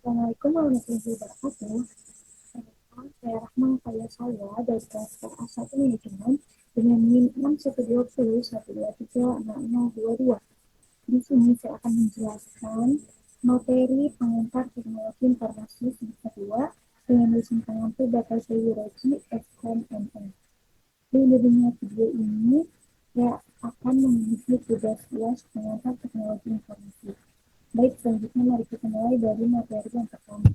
Assalamualaikum warahmatullahi wabarakatuh. Saya Rahma saya dari kelas A1 Manajemen dengan NIM 61201236022. Di sini saya akan menjelaskan materi pengantar teknologi informasi semester 2 dengan dosen pengantar Bapak Seyuroji SNMM. Di dunia video ini, saya akan memiliki tugas kelas pengantar teknologi informasi. Baik, selanjutnya mari kita mulai dari materi yang pertama.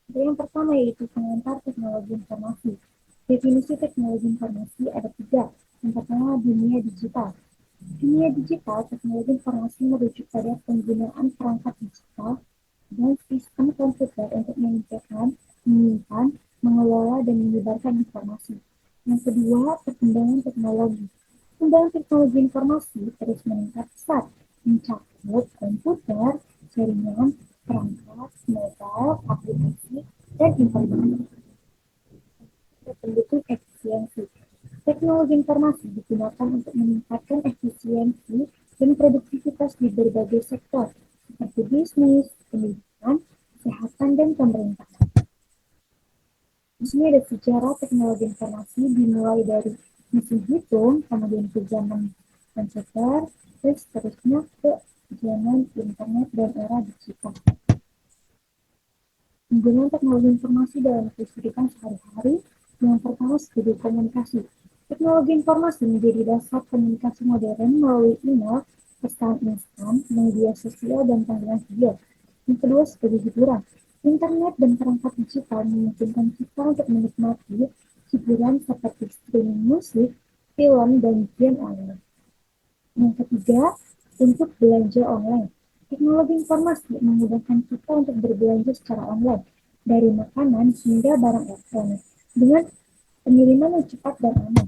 Yang pertama yaitu pengantar teknologi informasi. Definisi teknologi informasi ada tiga. Yang pertama, dunia digital. Dunia digital, teknologi informasi merujuk pada penggunaan perangkat digital dan sistem komputer untuk mengumpulkan, menyimpan, mengelola, dan menyebarkan informasi. Yang kedua, perkembangan teknologi. Perkembangan teknologi informasi terus meningkat pesat, mencakup komputer, jaringan, perangkat, mobile, aplikasi, dan informasi. Pendukung efisiensi. Teknologi informasi digunakan untuk meningkatkan efisiensi dan produktivitas di berbagai sektor, seperti bisnis, pendidikan, kesehatan, dan pemerintahan. Di sini ada sejarah teknologi informasi dimulai dari mesin hitung, kemudian ke zaman komputer, dan seterusnya ke zaman internet dan era digital. Penggunaan teknologi informasi dalam kehidupan sehari-hari. Yang pertama, sebagai komunikasi. Teknologi informasi menjadi dasar komunikasi modern melalui email, pesan instan, media sosial, dan panggilan video. Yang kedua, sebagai hiburan. Internet dan perangkat digital memungkinkan kita untuk menikmati hiburan seperti streaming musik, film, dan game online. Yang ketiga, untuk belanja online. Teknologi informasi memudahkan kita untuk berbelanja secara online, dari makanan hingga barang elektronik, dengan pengiriman yang cepat dan aman.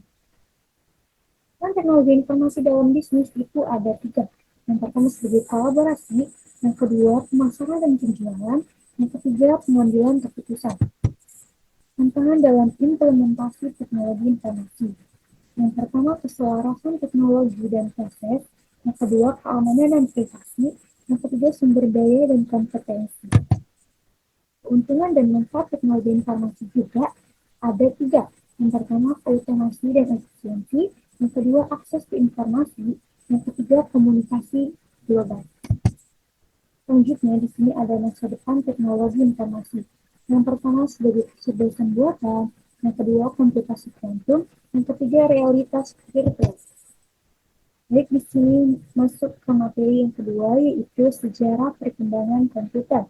Dan teknologi informasi dalam bisnis itu ada tiga. Yang pertama sebagai kolaborasi, yang kedua pemasaran dan penjualan, yang ketiga pengambilan keputusan. Tantangan dalam implementasi teknologi informasi. Yang pertama, keselarasan teknologi dan proses. Yang kedua, keamanan dan privasi. Yang ketiga, sumber daya dan kompetensi. Keuntungan dan manfaat teknologi informasi juga ada tiga. Yang pertama, automasi dan efisiensi. Yang kedua, akses ke informasi. Yang ketiga, komunikasi global. Selanjutnya, di sini ada masa depan teknologi informasi. Yang pertama, sebagai kecerdasan buatan. Yang kedua, komputasi kuantum. Yang ketiga, realitas virtual. Baik, di sini masuk ke materi yang kedua, yaitu sejarah perkembangan komputer.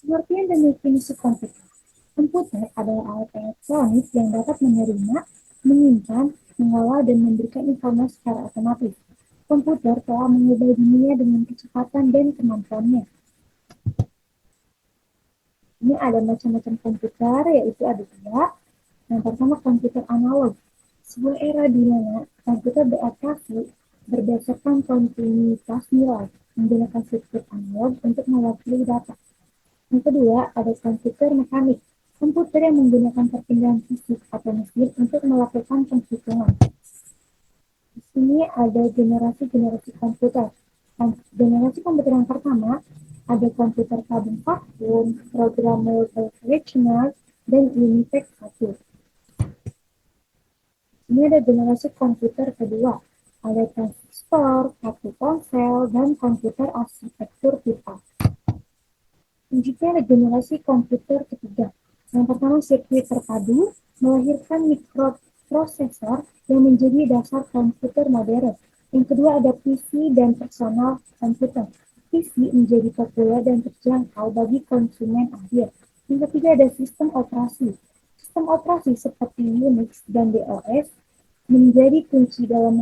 Pengertian dan definisi komputer. Komputer adalah alat elektronik yang dapat menerima, menyimpan, mengolah, dan memberikan informasi secara otomatis. Komputer telah mengubah dunia dengan kecepatan dan kemampuannya. Ini ada macam-macam komputer, yaitu ada dua. Yang pertama, komputer analog. Sebuah era di mana komputer beroperasi berdasarkan kontinuitas nilai, menggunakan sirkuit analog untuk mewakili data. Yang kedua, ada komputer mekanik. Komputer yang menggunakan perpindahan fisik atau mesin untuk melakukan penghitungan. Di sini ada generasi-generasi komputer. Generasi komputer yang pertama ada komputer tabung vakum, programmable directional, dan Unitec 1. Ini ada generasi komputer kedua. Ada transistor, kartu ponsel, dan komputer arsitektur pipa. Selanjutnya ada generasi komputer ketiga. Yang pertama, sirkuit terpadu melahirkan mikroprosesor yang menjadi dasar komputer modern. Yang kedua ada PC dan personal komputer. PC menjadi populer dan terjangkau bagi konsumen akhir. Yang ketiga ada sistem operasi. Sistem operasi seperti Unix dan DOS menjadi kunci dalam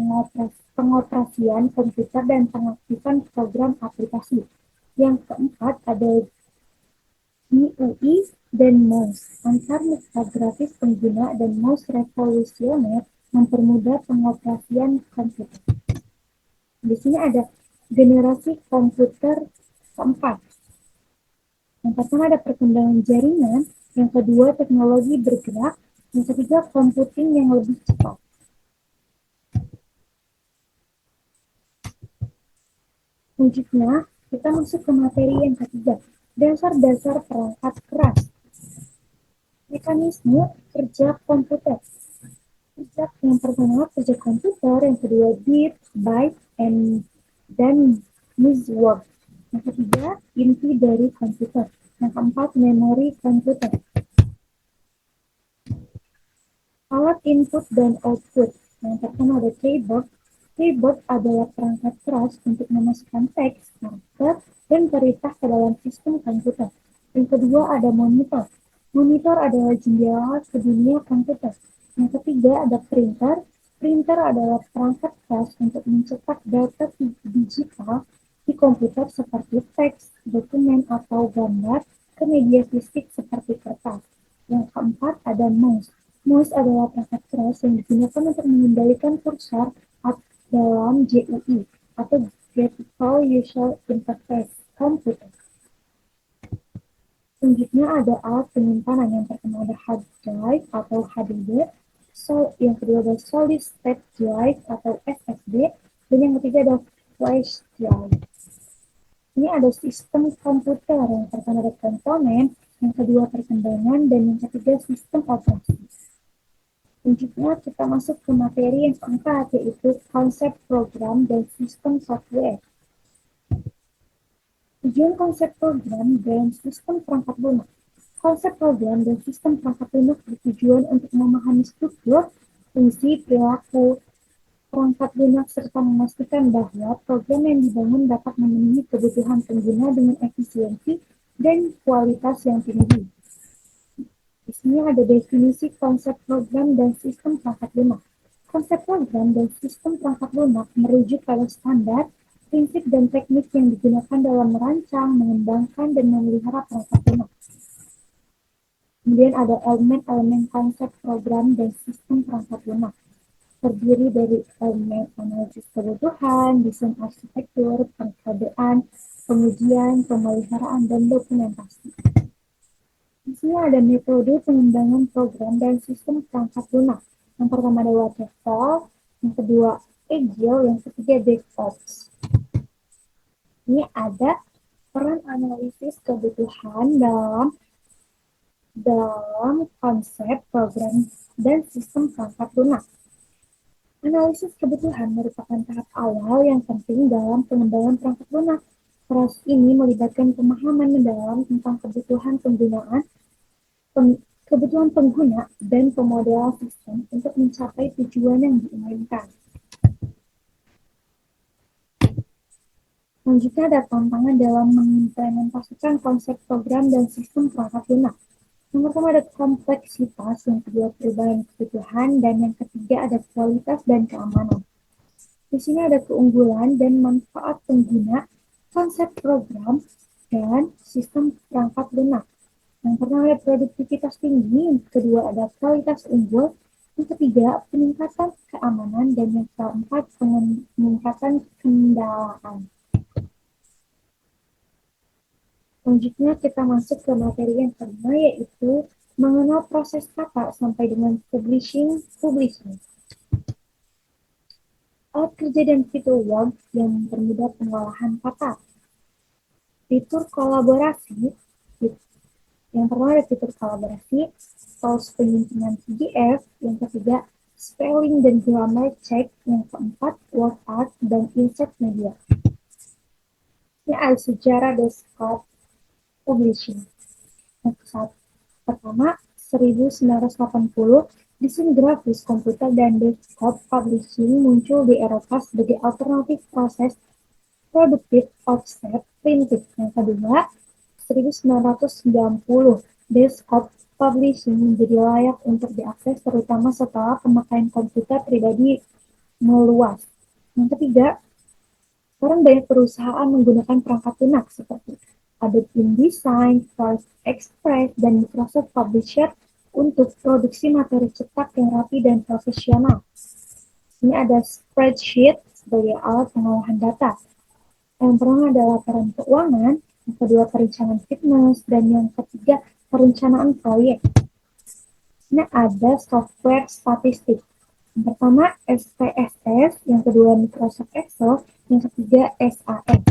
pengoperasian komputer dan pengaktifan program aplikasi. Yang keempat ada GUI dan mouse. Antar grafis pengguna dan mouse revolusioner mempermudah pengoperasian komputer. Di sini ada generasi komputer keempat. Yang pertama ada perkembangan jaringan, yang kedua teknologi bergerak, yang ketiga computing yang lebih cepat. Selanjutnya, kita masuk ke materi yang ketiga, Dasar-dasar perangkat keras. Mekanisme kerja komputer. Yang pertama kerja komputer, yang kedua bit, byte, dan work. Yang ketiga inti dari komputer. Yang keempat memori komputer. Alat input dan output. Yang pertama ada keyboard. Keyboard adalah perangkat keras untuk memasukkan teks, karakter, dan perintah ke dalam sistem komputer. Yang kedua ada monitor. Monitor adalah jendela ke dunia komputer. Yang ketiga ada printer. Printer adalah perangkat keras untuk mencetak data digital di komputer seperti teks, dokumen, atau gambar ke media fisik seperti kertas. Yang keempat ada mouse. Mouse adalah perangkat keras yang digunakan untuk mengendalikan kursor dalam GUI atau Graphical User Interface komputer. Selanjutnya ada alat penyimpanan. Yang pertama ada hard drive atau HDD, yang kedua ada solid state drive atau SSD, dan yang ketiga ada flash drive. Ini ada sistem komputer. Yang pertama ada komponen, yang kedua perkembangan, dan yang ketiga sistem operasi. Selanjutnya kita masuk ke materi yang keempat, yaitu konsep program dan sistem software. Tujuan konsep program dan sistem perangkat lunak. Konsep program dan sistem perangkat lunak bertujuan untuk memahami struktur, fungsi, perilaku perangkat lunak serta memastikan bahwa program yang dibangun dapat memenuhi kebutuhan pengguna dengan efisiensi dan kualitas yang tinggi. Di sini ada definisi konsep program dan sistem perangkat lunak. Konsep program dan sistem perangkat lunak merujuk pada standar, prinsip, dan teknik yang digunakan dalam merancang, mengembangkan, dan memelihara perangkat lunak. Kemudian ada elemen-elemen konsep program dan sistem perangkat lunak. Terdiri dari elemen analisis kebutuhan, desain arsitektur, pengkodean, pengujian, pemeliharaan, dan dokumentasi. Di sini ada metode pengembangan program dan sistem perangkat lunak. Yang pertama ada waterfall, yang kedua agile, yang ketiga DevOps. Ini ada peran analisis kebutuhan dalam konsep program dan sistem perangkat lunak. Analisis kebutuhan merupakan tahap awal yang penting dalam pengembangan perangkat lunak. Proses ini melibatkan pemahaman mendalam tentang kebutuhan pengguna, dan pemodelan sistem untuk mencapai tujuan yang diinginkan. Selanjutnya ada tantangan dalam mengimplementasikan konsep program dan sistem perangkat lunak. Yang pertama ada kompleksitas, yang kedua perubahan kebutuhan, dan yang ketiga ada kualitas dan keamanan. Di sini ada keunggulan dan manfaat pengguna konsep program dan sistem perangkat lunak. Yang pertama ada produktivitas tinggi, yang kedua ada kualitas unggul, yang ketiga peningkatan keamanan, dan yang keempat peningkatan kendaraan. Selanjutnya kita masuk ke materi yang kelima, yaitu mengenal proses kata sampai dengan publishing. Alat kerja dan fitur word yang mempermudah pengolahan kata. Fitur kolaborasi. Yang pertama ada fitur kolaborasi, tools penyimpanan PDF, yang ketiga spelling dan grammar check, yang keempat word art dan insert media. Ini ada sejarah desktop publishing. Yang pertama 1980, desain grafis komputer dan desktop publishing muncul di Eropa sebagai alternatif proses produktif offset printing. Yang kedua 1990, desktop publishing menjadi layak untuk diakses terutama setelah pemakaian komputer pribadi meluas. Yang ketiga, sekarang banyak perusahaan menggunakan perangkat lunak seperti Adobe InDesign, First Express, dan Microsoft Publisher untuk produksi materi cetak yang rapi dan profesional. Ini ada spreadsheet sebagai alat pengolahan data. Yang pertama adalah laporan keuangan, yang kedua perencanaan fitness, dan yang ketiga perencanaan proyek. Ini ada software statistik. Yang pertama SPSS, yang kedua Microsoft Excel, yang ketiga SAS.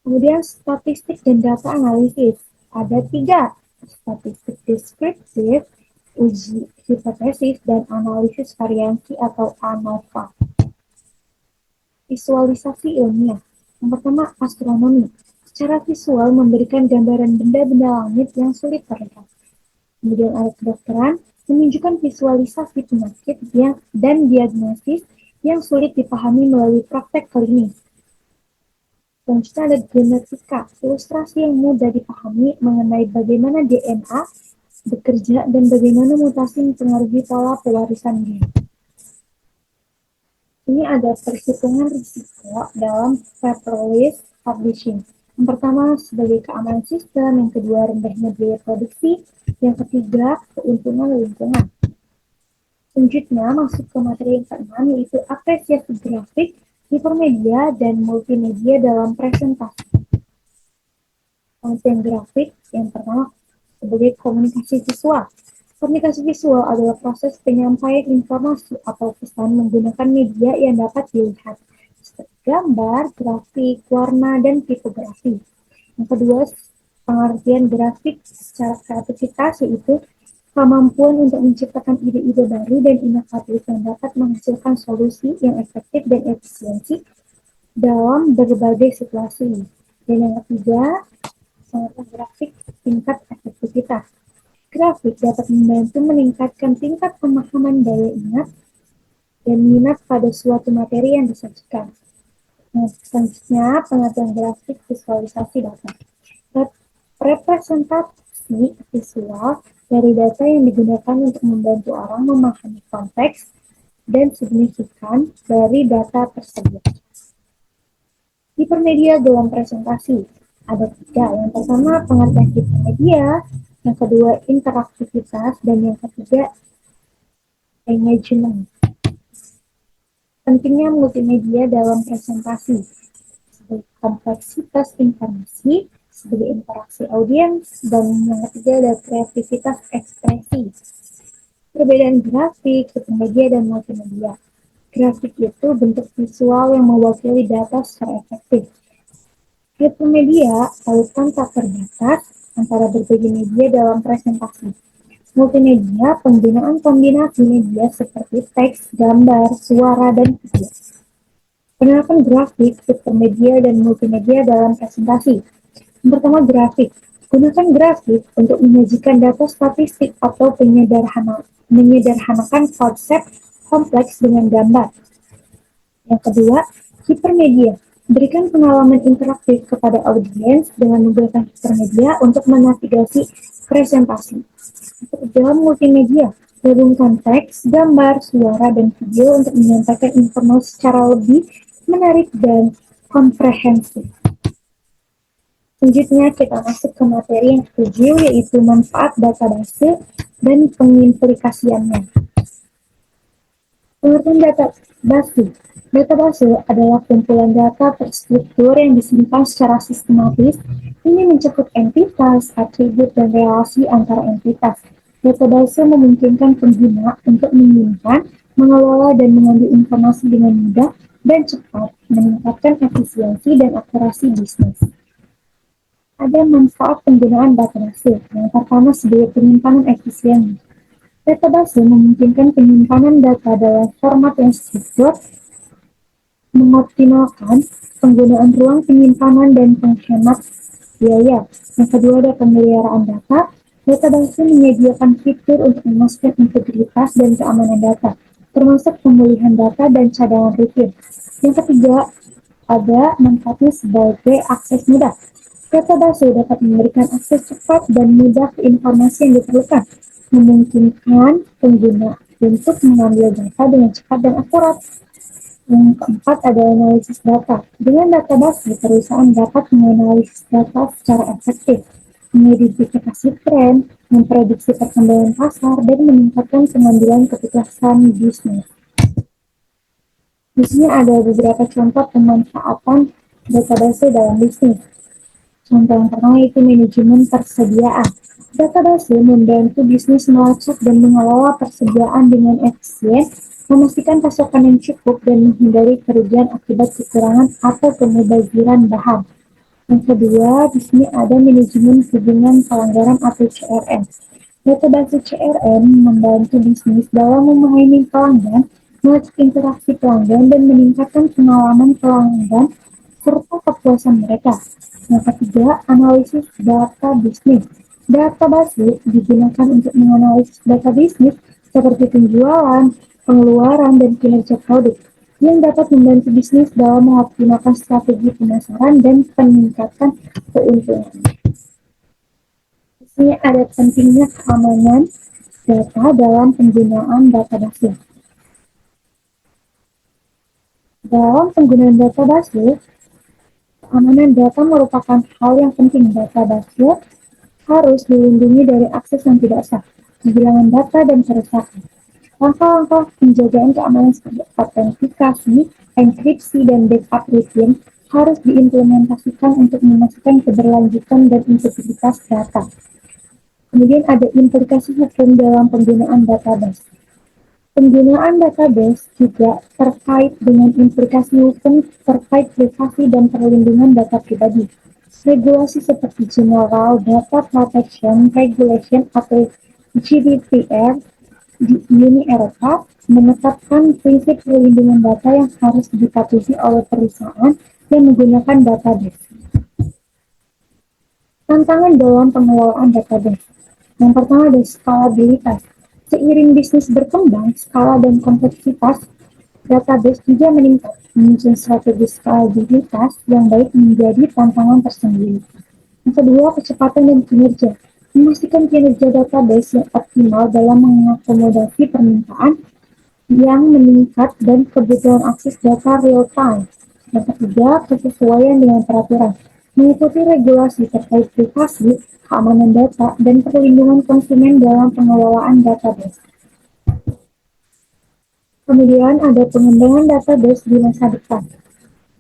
Kemudian statistik dan data analisis. Ada tiga, statistik deskriptif, uji hipotesis, dan analisis variansi atau ANOVA. Visualisasi ilmiah. Yang pertama, astronomi. Secara visual memberikan gambaran benda-benda langit yang sulit terlihat. Kemudian ada kedokteran, menunjukkan visualisasi penyakit dan diagnosis yang sulit dipahami melalui praktek klinis. Selanjutnya ada genetika, ilustrasi yang mudah dipahami mengenai bagaimana DNA bekerja dan bagaimana mutasi mempengaruhi pola pewarisan gen. Ini ada perhitungan risiko dalam paperless publishing. Yang pertama sebagai keamanan sistem, yang kedua rendahnya biaya produksi, yang ketiga keuntungan lingkungan. Selanjutnya masuk ke materi yang keenam, yaitu apresiasi grafik, hipermedia, dan multimedia dalam presentasi. Konten grafik yang pertama sebagai komunikasi visual. Komunikasi visual adalah proses penyampaian informasi atau pesan menggunakan media yang dapat dilihat, seperti gambar, grafik, warna, dan tipografi. Yang kedua, pengertian grafik secara kreativitas yaitu kemampuan untuk menciptakan ide-ide baru dan inovatif yang dapat menghasilkan solusi yang efektif dan efisiensi dalam berbagai situasi. Dan yang ketiga, pengetahuan grafik tingkat efektivitas. Grafik dapat membantu meningkatkan tingkat pemahaman daya ingat dan minat pada suatu materi yang disajikan. Nah, selanjutnya, pengertian grafik visualisasi data. Representasi visual dari data yang digunakan untuk membantu orang memahami konteks dan signifikan dari data tersebut. Hipermedia dalam presentasi. Ada tiga. Yang pertama, pengertian hipermedia. Yang kedua, interaktivitas. Dan yang ketiga, engagement. Pentingnya multimedia dalam presentasi. Sebagai kompleksitas informasi, sebagai interaksi audiens, dan yang ketiga ada kreativitas ekspresi. Perbedaan grafik, hipermedia, dan multimedia. Grafik itu bentuk visual yang mewakili data secara efektif. Hipermedia pautan tak terbatas antara berbagai media dalam presentasi. Multimedia, penggunaan kombinasi media seperti teks, gambar, suara, dan video. Penerapan grafik, hipermedia, dan multimedia dalam presentasi. Yang pertama, grafik. Gunakan grafik untuk menyajikan data statistik atau menyederhanakan konsep kompleks dengan gambar. Yang kedua, hipermedia. Berikan pengalaman interaktif kepada audiens dengan menggunakan hipermedia untuk menavigasi presentasi. Dalam multimedia, gabungkan teks, gambar, suara, dan video untuk menyampaikan informasi secara lebih menarik dan komprehensif. Selanjutnya kita masuk ke materi yang ketujuh, yaitu manfaat database dan pengimplikasiannya. Pengertian database. Database adalah kumpulan data terstruktur yang disimpan secara sistematis. Ini mencakup entitas, atribut, dan relasi antara entitas. Database memungkinkan pengguna untuk menyimpan, mengelola, dan mengambil informasi dengan mudah dan cepat, meningkatkan efisiensi dan akurasi bisnis. Ada manfaat penggunaan database. Yang pertama sebagai penyimpanan efisien. Database memungkinkan penyimpanan data dalam format yang secure, mengoptimalkan penggunaan ruang penyimpanan dan penghemat biaya. Yang kedua ada pemeliharaan data. Database menyediakan fitur untuk memastikan integritas dan keamanan data, termasuk pemulihan data dan cadangan rutin. Yang ketiga ada manfaatnya sebagai akses mudah. Database dapat memberikan akses cepat dan mudah ke informasi yang diperlukan, memungkinkan pengguna untuk mengambil data dengan cepat dan akurat. Yang keempat ada analisis data. Dengan database, perusahaan dapat menganalisis data secara efektif, mengidentifikasi tren, memprediksi perkembangan pasar, dan meningkatkan pengambilan keputusan bisnis. Di sini ada beberapa contoh pemanfaatan database dalam bisnis. Contoh yang pertama yaitu manajemen persediaan. Database membantu bisnis melacak dan mengelola persediaan dengan efisien, memastikan pasokan yang cukup, dan menghindari kerugian akibat kekurangan atau pemudaziran bahan. Yang kedua, di sini ada manajemen hubungan pelanggaran atau CRM. Metode CRM membantu bisnis dalam memahami pelanggan, melacak interaksi pelanggan, dan meningkatkan pengalaman pelanggan serta kepuasan mereka. Yang ketiga, analisis data bisnis. Data base digunakan untuk menganalisis data bisnis seperti penjualan, pengeluaran, dan kinerja produk yang dapat membantu bisnis dalam mengoptimalkan strategi pemasaran dan peningkatan keuntungan. Di sini ada pentingnya keamanan data dalam penggunaan database. Dalam penggunaan database, keamanan data merupakan hal yang penting. Database harus dilindungi dari akses yang tidak sah, kehilangan data, dan kerusakan. Langkah-langkah penjagaan keamanan seperti autentikasi, enkripsi, dan backup rutin harus diimplementasikan untuk memastikan keberlanjutan dan integritas data. Kemudian ada implikasi hukum dalam penggunaan database. Penggunaan database juga terkait dengan implikasi hukum terkait privasi dan perlindungan data pribadi. Regulasi seperti General Data Protection Regulation atau GDPR di Uni Eropa menetapkan prinsip perlindungan data yang harus dipatuhi oleh perusahaan yang menggunakan database. Tantangan dalam pengelolaan database. Yang pertama ada skalabilitas. Seiring bisnis berkembang, skala dan kompleksitas database juga meningkat. Menyusun strategi skalabilitas yang baik menjadi tantangan tersendiri. Yang kedua, kecepatan dan kinerja. Memastikan kinerja database yang optimal dalam mengakomodasi permintaan yang meningkat dan kebutuhan akses data real time. Yang ketiga, kesesuaian dengan peraturan. Mengikuti regulasi terkait privasi, keamanan data, dan perlindungan konsumen dalam pengelolaan database. Kemudian ada pengembangan database di masa depan.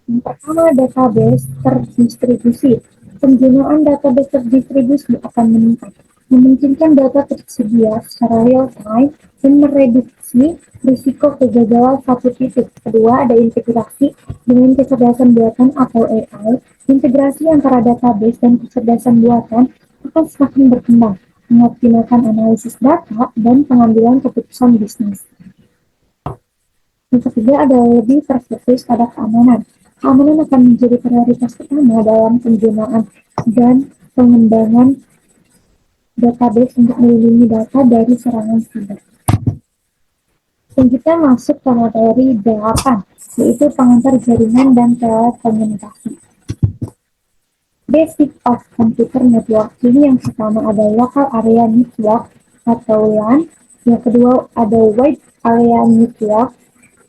Yang pertama, database terdistribusi. Penggunaan database terdistribusi akan meningkat, memungkinkan data tersedia secara real time dan mereduksi risiko kegagalan satu titik. Kedua, ada integrasi dengan kecerdasan buatan atau AI. Integrasi antara database dan kecerdasan buatan akan semakin berkembang, mengoptimalkan analisis data dan pengambilan keputusan bisnis. Yang ketiga adalah lebih terfokus pada keamanan. Keamanan akan menjadi prioritas utama dalam penggunaan dan pengembangan database untuk melindungi data dari serangan siber. Selanjutnya masuk ke materi 8, yaitu pengantar jaringan dan telekomunikasi. Basic of Computer Networking yang pertama ada Local Area Network atau LAN, yang kedua ada Wide Area Network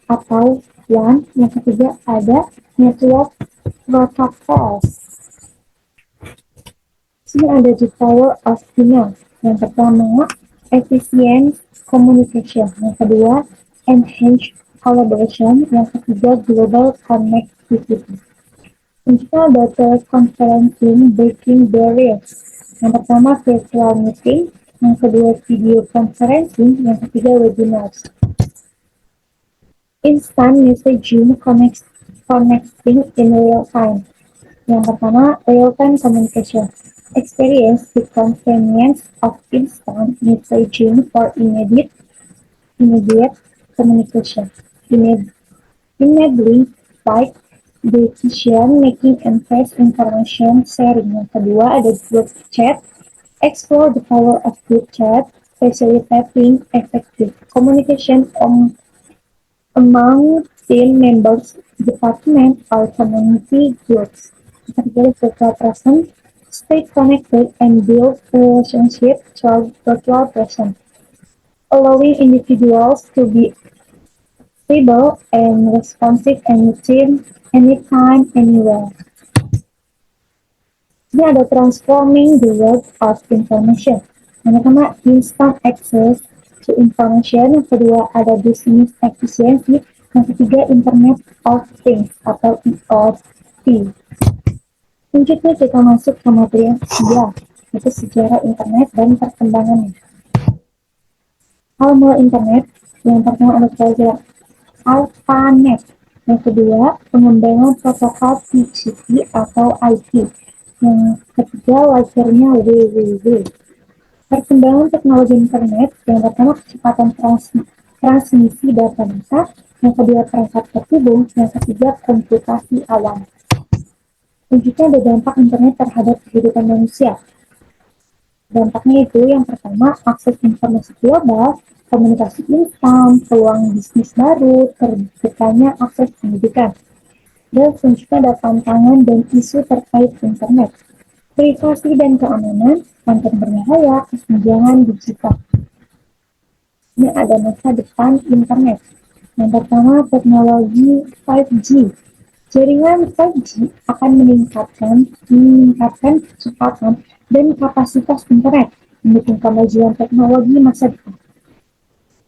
atau WAN, yang ketiga ada Network Protocol. Sini ada the power of email. Yang pertama, efficient communication. Yang kedua, enhanced collaboration. Yang ketiga, global connectivity. Selanjutnya ada teleconferencing breaking barriers. Yang pertama, virtual meeting. Yang kedua, video conferencing. Yang ketiga, webinars. Instant messaging connecting in real time. Yang pertama, real-time communication. Experience the convenience of instant messaging for immediate communication. Enabling quick decision making and fast information sharing. Yang kedua ada group chat. Explore the power of group chat, facilitating effective communication among team members, department, or community groups. Ketiga, virtual presence, stay connected and build relationships through virtual presence, allowing individuals to be stable and responsive anytime, anywhere. Ini ada transforming the world of information. Yang pertama, instant access to information. Yang kedua, ada business efficiency. Yang ketiga, Internet of Things atau IoT. Selanjutnya kita masuk ke materi yang ketiga, yaitu sejarah internet dan perkembangannya. Hal mula internet, yang pertama ada pelajaran ARPANET. Yang kedua, pengembangan protokol TCP atau IP. Yang ketiga, wajarnya www. Perkembangan teknologi internet, yang pertama kecepatan transmisi data, yang kedua perangkat terhubung, yang ketiga komputasi awam. Selanjutnya ada dampak internet terhadap kehidupan manusia. Dampaknya itu yang pertama, akses informasi global, komunikasi instan, peluang bisnis baru, terbukanya akses pendidikan. Dan selanjutnya ada tantangan dan isu terkait internet. Privasi dan keamanan, konten berbahaya, kesenjangan digital. Ini ada masa depan internet. Yang pertama, teknologi 5G. Jaringan 5G akan meningkatkan kecepatan dan kapasitas internet, mendukung kemajuan teknologi masa depan.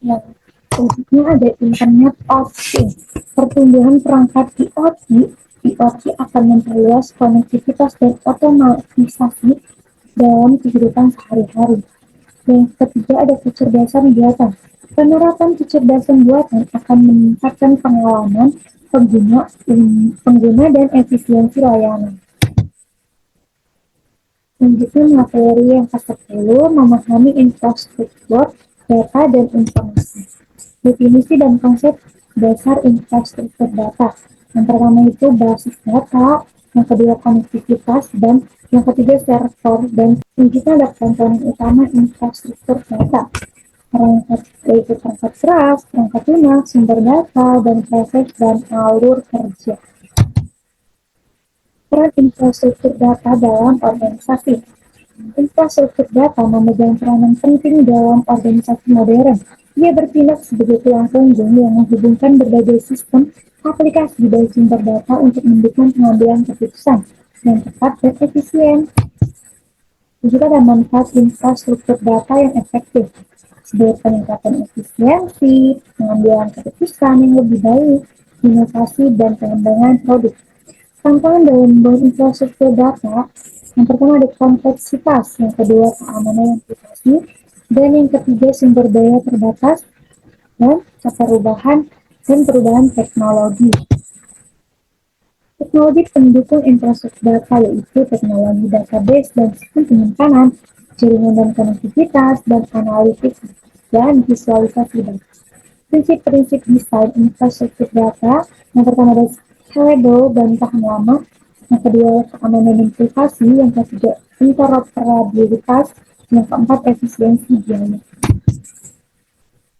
Yang selanjutnya ada Internet of Things. Pertumbuhan perangkat IoT akan memperluas konektivitas dan otomatisasi dalam kehidupan sehari-hari. Yang ketiga ada kecerdasan buatan. Penerapan kecerdasan buatan akan meningkatkan pengalaman pengguna dan efisiensi layanan. Selanjutnya materi yang ke-10, memahami infrastruktur, data, dan informasi. Definisi dan konsep dasar infrastruktur data. Yang pertama itu basis data, yang kedua konektivitas, dan yang ketiga server, dan selanjutnya ada komponen utama infrastruktur data. Perangkat yaitu perangkat keras, perangkat lunak, sumber data, dan proses dan alur kerja. Peran infrastruktur data dalam organisasi. Infrastruktur data memegang peranan penting dalam organisasi modern. Ia bertindak sebagai tulang punggung yang menghubungkan berbagai sistem aplikasi dan sumber data untuk mendukung pengambilan keputusan yang tepat dan efisien. Juga ada manfaat infrastruktur data yang efektif, sebagai peningkatan efisiensi, pengambilan keputusan yang lebih baik, inovasi, dan pengembangan produk. Tantangan dalam membangun infrastruktur data, yang pertama ada kompleksitas, yang kedua keamanan yang privasi, dan yang ketiga sumber daya terbatas, dan perubahan teknologi. Teknologi pendukung infrastruktur data yaitu teknologi database dan sistem penyimpanan, jaringan dan konektivitas, dan analitik dan visualisasi data. Prinsip-prinsip desain infrastruktur data, yang pertama ada scalable dan tahan lama, yang kedua keamanan dan privasi, yang ketiga interoperabilitas, yang keempat efisiensi biaya.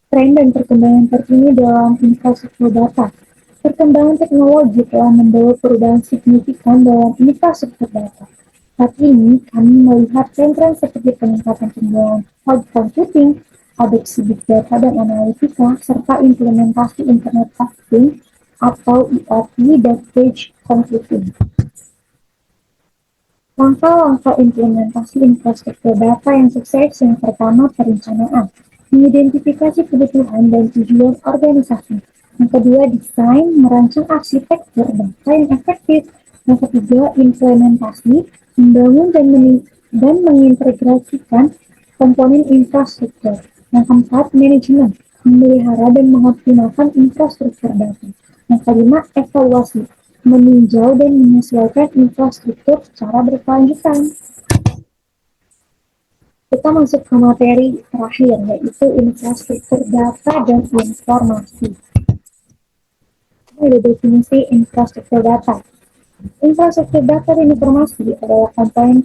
Tren dan perkembangan terkini dalam infrastruktur data. Perkembangan teknologi telah membawa perubahan signifikan dalam infrastruktur data. Saat ini, kami melihat tren-tren seperti peningkatan penggunaan cloud computing, adopsi big data dan analitika, serta implementasi Internet of Things atau IoT dan edge computing. Langkah-langkah implementasi infrastruktur data yang sukses. Yang pertama, perencanaan. Mengidentifikasi kebutuhan dan tujuan organisasi. Yang kedua, desain, merancang arsitektur data yang efektif. Yang ketiga, implementasi, membangun dan mengintegrasikan komponen infrastruktur. Yang keempat, manajemen, memelihara dan mengoptimalkan infrastruktur data. Yang kelima, evaluasi, meninjau dan menyesuaikan infrastruktur secara berkelanjutan. Kita masuk ke materi terakhir, yaitu infrastruktur data dan informasi. Ini ada definisi infrastruktur data. Infrastruktur data dan informasi adalah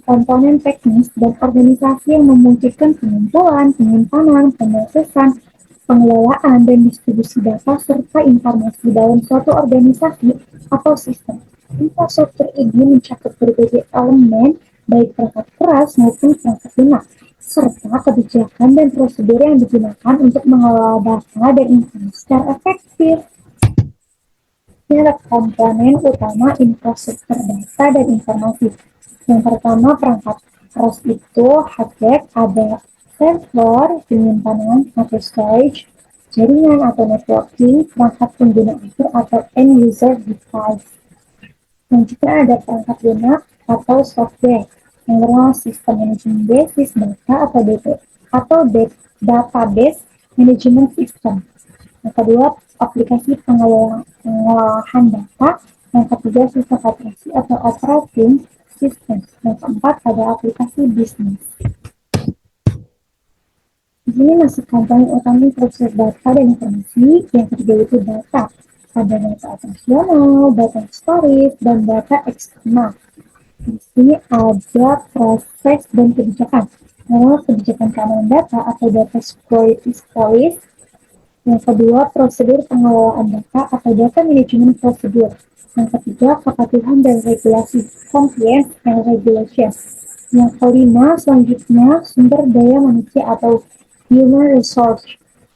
komponen teknis dan organisasi yang memungkinkan pengumpulan, penyimpanan, pemrosesan, pengelolaan, dan distribusi data serta informasi dalam suatu organisasi atau sistem. Infrastruktur ini mencakup berbagai elemen, baik perangkat keras maupun perangkat lunak, serta kebijakan dan prosedur yang digunakan untuk mengelola data dan informasi secara efektif. Ini adalah komponen utama infrastruktur data dan informasi. Yang pertama, perangkat keras itu hardware, ada server, penyimpanan atau storage, jaringan atau networking, perangkat pengguna akhir atau end user device. Selanjutnya ada perangkat lunak atau software, yang bernama sistem manajemen basis data atau database management system. Yang kedua, aplikasi pengolahan data. Yang ketiga, sistem operasi atau operating sistem. Yang keempat ada aplikasi bisnis. Di sini masih komponen utama proses data dan informasi. Yang ketiga itu data. Ada data operasional, data storage, dan data eksternal. Di sini ada proses dan kebijakan. Kebijakan keamanan data atau data storage. Yang kedua, prosedur pengelolaan data atau data management procedure. Yang ketiga, kepatuhan dan regulasi, compliance and regulation. Yang kelima, selanjutnya, sumber daya manusia atau human resource.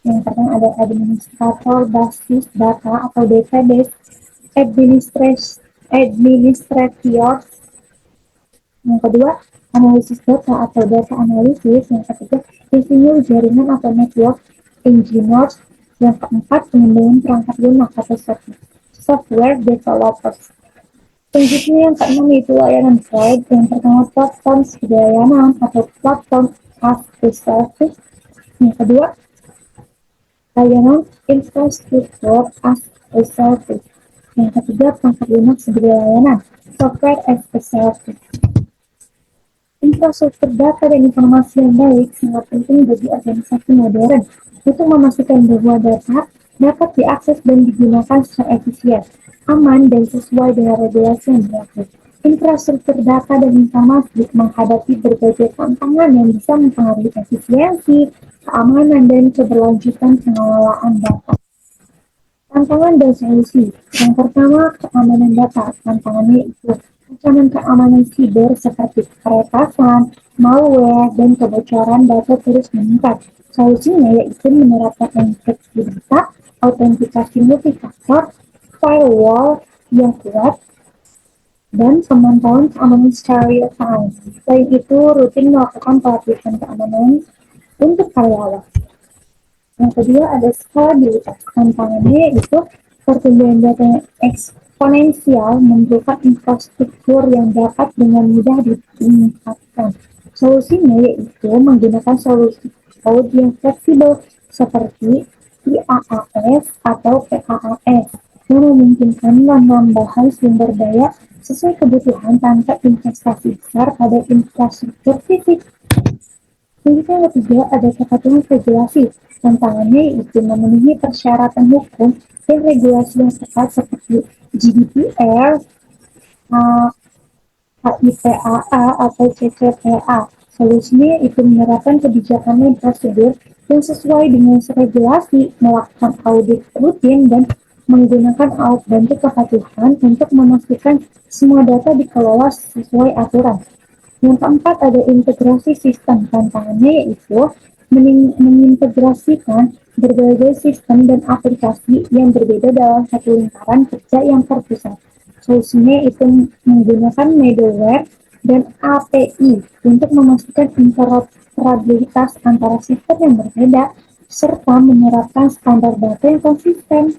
Yang pertama ada administrator basis data atau database, administrator. Yang kedua, analisis data atau data analisis. Yang ketiga, insinyur jaringan atau network engineers. Yang keempat, pengembangan perangkat lunak atau software developers. Selanjutnya yang keenam yaitu layanan cloud. Yang pertama, platform sebagai layanan atau platform as a service. Yang kedua, layanan infrastruktur as a service. Yang ketiga, perangkat lunak sebagai layanan software as a service. Infrastruktur data dan informasi yang baik sangat penting bagi organisasi modern untuk memastikan bahwa data dapat diakses dan digunakan secara efisien, aman, dan sesuai dengan regulasi yang berlaku. Infrastruktur data dan informasi menghadapi berbagai tantangan yang bisa mempengaruhi efisiensi, keamanan, dan keberlanjutan pengelolaan data. Tantangan dan solusi. Yang pertama, keamanan data. Tantangannya itu ancaman keamanan siber seperti peretasan, malware, dan kebocoran data terus meningkat. Solusinya yaitu menerapkan enkripsi data, autentikasi multifaktor, firewall yang kuat, dan pemantauan keamanan secara real time. Selain itu, rutin melakukan pelatihan keamanan untuk karyawan. Yang kedua ada skalabilitas. Tantangannya yaitu pertumbuhan data yang eksponensial memerlukan infrastruktur yang dapat dengan mudah ditingkatkan. Solusinya yaitu menggunakan solusi cloud yang fleksibel seperti IaaS atau PaaS yang memungkinkan penambahan sumber daya sesuai kebutuhan tanpa investasi besar pada infrastruktur fisik. Selanjutnya yang ketiga ada kepatuhan regulasi. Tantangannya yaitu memenuhi persyaratan hukum dan regulasi yang ketat seperti GDPR, HIPAA atau CCPA. Solusinya yaitu menerapkan kebijakan dan prosedur yang sesuai dengan regulasi, melakukan audit rutin, dan menggunakan alat bantu kepatuhan untuk memastikan semua data dikelola sesuai aturan. Yang keempat ada integrasi sistem. Tantangannya yaitu mengintegrasikan berbagai sistem dan aplikasi yang berbeda dalam satu lingkaran kerja yang terpusat. Solusinya itu menggunakan middleware dan API untuk memastikan interoperabilitas antara sistem yang berbeda serta menerapkan standar data yang konsisten.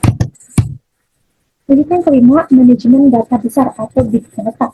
Jadi yang kelima, manajemen data besar atau big data.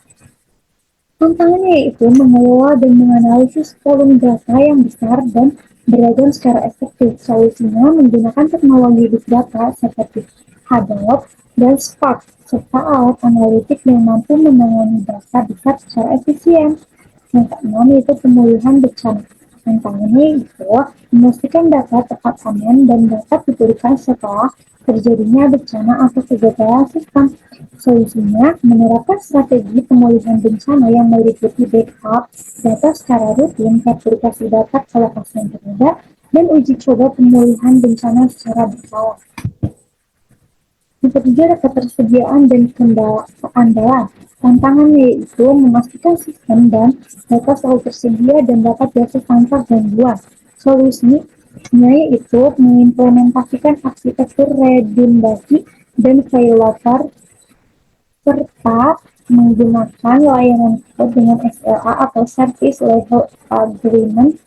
Tantangannya yaitu mengelola dan menganalisis volume data yang besar dan beragam secara efektif. Solusinya menggunakan teknologi big data seperti Hadoop dan Spark, serta alat analitik yang mampu menangani data besar secara efisien. Yang keenam yaitu pemulihan bencana. Tantangannya itu memastikan data tetap aman dan dapat dipulihkan setelah terjadinya bencana atau kegagalan sistem. Solusinya menerapkan strategi pemulihan bencana yang meliputi backup data secara rutin, verifikasi data ke lokasi yang berbeda, dan uji coba pemulihan bencana secara berkala. Yang ketiga ada ketersediaan dan keandalan. Tantangannya yaitu memastikan sistem dan data selalu tersedia dan dapat diakses tanpa gangguan. Solusinya yaitu mengimplementasikan arsitektur redundasi dan failover serta menggunakan layanan cloud dengan SLA atau Service Level Agreement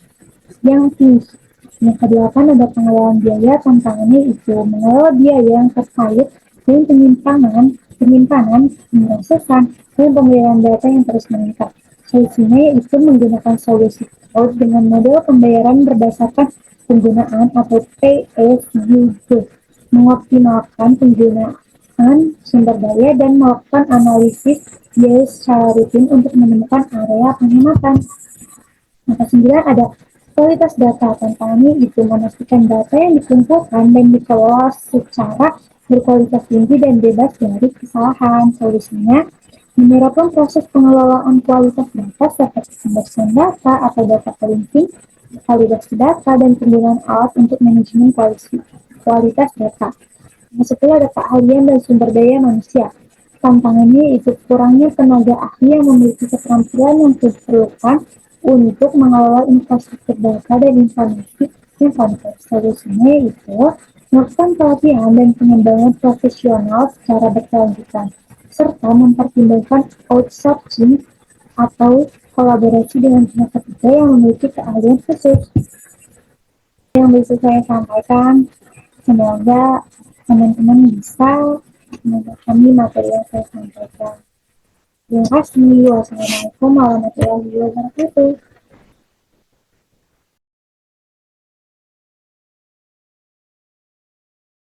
yang tinggi. Yang kedelapan ada pengelolaan biaya. Tantangannya itu mengelola biaya yang terkait dengan penyimpanan, pemrosesan, dan pembayaran data yang terus meningkat. Solusinya yaitu menggunakan solusi cloud dengan model pembayaran berdasarkan penggunaan atau pay as you go, mengoptimalkan penggunaan sumber daya dan melakukan analisis biaya secara rutin untuk menemukan area penghematan. Yang kesembilan ada kualitas data. Tantangannya itu memastikan data yang dikumpulkan dan dikelola secara berkualitas tinggi dan bebas dari kesalahan. Solusinya, menerapkan proses pengelolaan kualitas data seperti pembersihan data atau data cleansing, validasi data, dan penggunaan alat untuk manajemen kualitas data. Yang sepuluh ada keahlian dan sumber daya manusia. Tantangannya itu kurangnya tenaga ahli yang memiliki keterampilan yang diperlukan untuk mengelola infrastruktur data dan informasi yang kompleks. Solusinya itu melakukan pelatihan dan pengembangan profesional secara berkelanjutan, serta mempertimbangkan outsourcing atau kolaborasi dengan pihak ketiga yang memiliki keahlian khusus. Yang bisa saya sampaikan, semoga teman-teman bisa memahami materi yang saya sampaikan. Terima kasih. Wassalamualaikum warahmatullahi wabarakatuh.